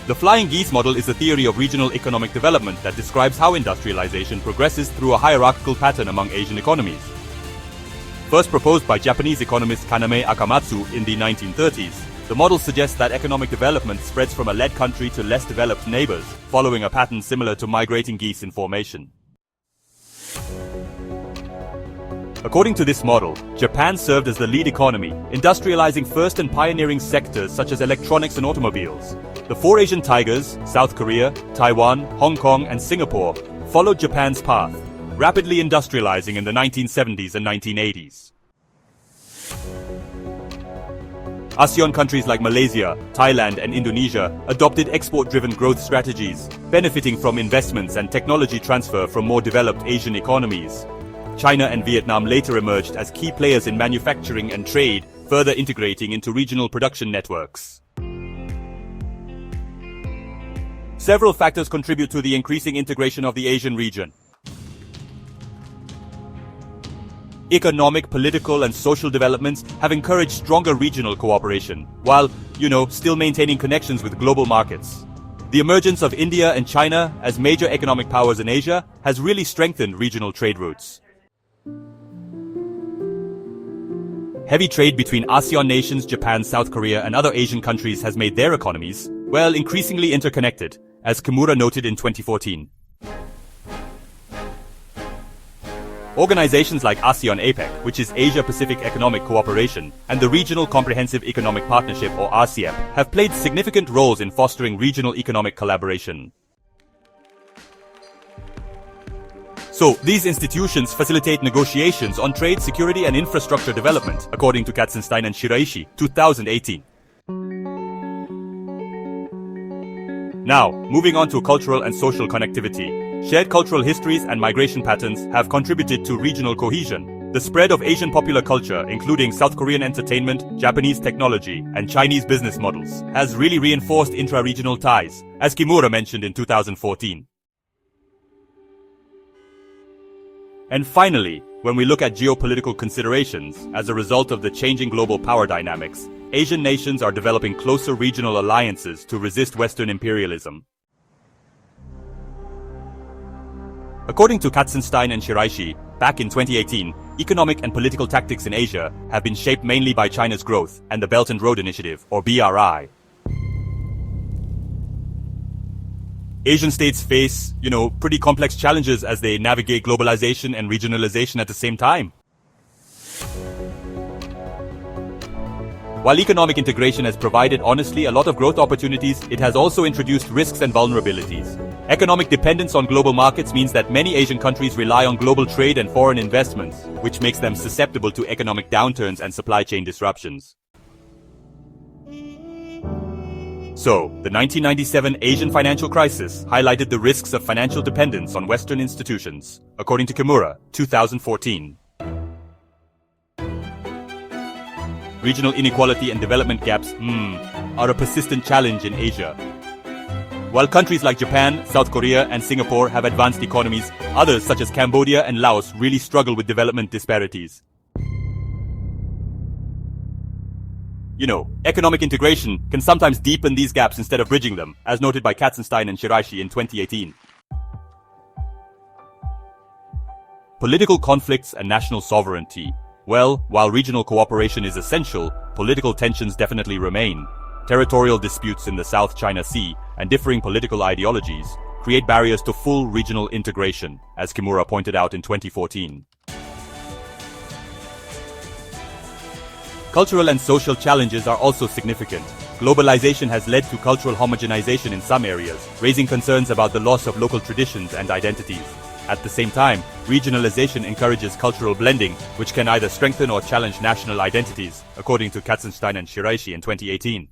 The Flying Geese Model is a theory of regional economic development that describes how industrialization progresses through a hierarchical pattern among Asian economies. First proposed by Japanese economist Kaname Akamatsu in the 1930s, the model suggests that economic development spreads from a led country to less developed neighbors, following a pattern similar to migrating geese in formation. According to this model, Japan served as the lead economy, industrializing first and pioneering sectors such as electronics and automobiles. The four Asian tigers, South Korea, Taiwan, Hong Kong, and Singapore, followed Japan's path, rapidly industrializing in the 1970s and 1980s. ASEAN countries like Malaysia, Thailand, and Indonesia adopted export-driven growth strategies, benefiting from investments and technology transfer from more developed Asian economies. China and Vietnam later emerged as key players in manufacturing and trade, further integrating into regional production networks. Several factors contribute to the increasing integration of the Asian region. Economic, political, and social developments have encouraged stronger regional cooperation, while, still maintaining connections with global markets. The emergence of India and China as major economic powers in Asia has really strengthened regional trade routes. Heavy trade between ASEAN nations, Japan, South Korea, and other Asian countries has made their economies, increasingly interconnected, as Kimura noted in 2014. Organizations like ASEAN APEC, which is Asia-Pacific Economic Cooperation, and the Regional Comprehensive Economic Partnership or RCEP, have played significant roles in fostering regional economic collaboration. So, these institutions facilitate negotiations on trade, security, and infrastructure development, according to Katzenstein and Shiraishi, 2018. Now, moving on to cultural and social connectivity. Shared cultural histories and migration patterns have contributed to regional cohesion. The spread of Asian popular culture, including South Korean entertainment, Japanese technology, and Chinese business models, has really reinforced intra-regional ties, as Kimura mentioned in 2014. And finally, when we look at geopolitical considerations, as a result of the changing global power dynamics, Asian nations are developing closer regional alliances to resist Western imperialism. According to Katzenstein and Shiraishi, back in 2018, economic and political tactics in Asia have been shaped mainly by China's growth and the Belt and Road Initiative, or BRI. Asian states face, pretty complex challenges as they navigate globalization and regionalization at the same time. While economic integration has provided honestly a lot of growth opportunities, it has also introduced risks and vulnerabilities. Economic dependence on global markets means that many Asian countries rely on global trade and foreign investments, which makes them susceptible to economic downturns and supply chain disruptions. So, the 1997 Asian financial crisis highlighted the risks of financial dependence on Western institutions, according to Kimura, 2014. Regional inequality and development gaps, are a persistent challenge in Asia. While countries like Japan, South Korea, and Singapore have advanced economies, others such as Cambodia and Laos really struggle with development disparities. Economic integration can sometimes deepen these gaps instead of bridging them, as noted by Katzenstein and Shiraishi in 2018. Political conflicts and national sovereignty. While regional cooperation is essential, political tensions definitely remain. Territorial disputes in the South China Sea and differing political ideologies create barriers to full regional integration, as Kimura pointed out in 2014. Cultural and social challenges are also significant. Globalization has led to cultural homogenization in some areas, raising concerns about the loss of local traditions and identities. At the same time, regionalization encourages cultural blending, which can either strengthen or challenge national identities, according to Katzenstein and Shiraishi in 2018.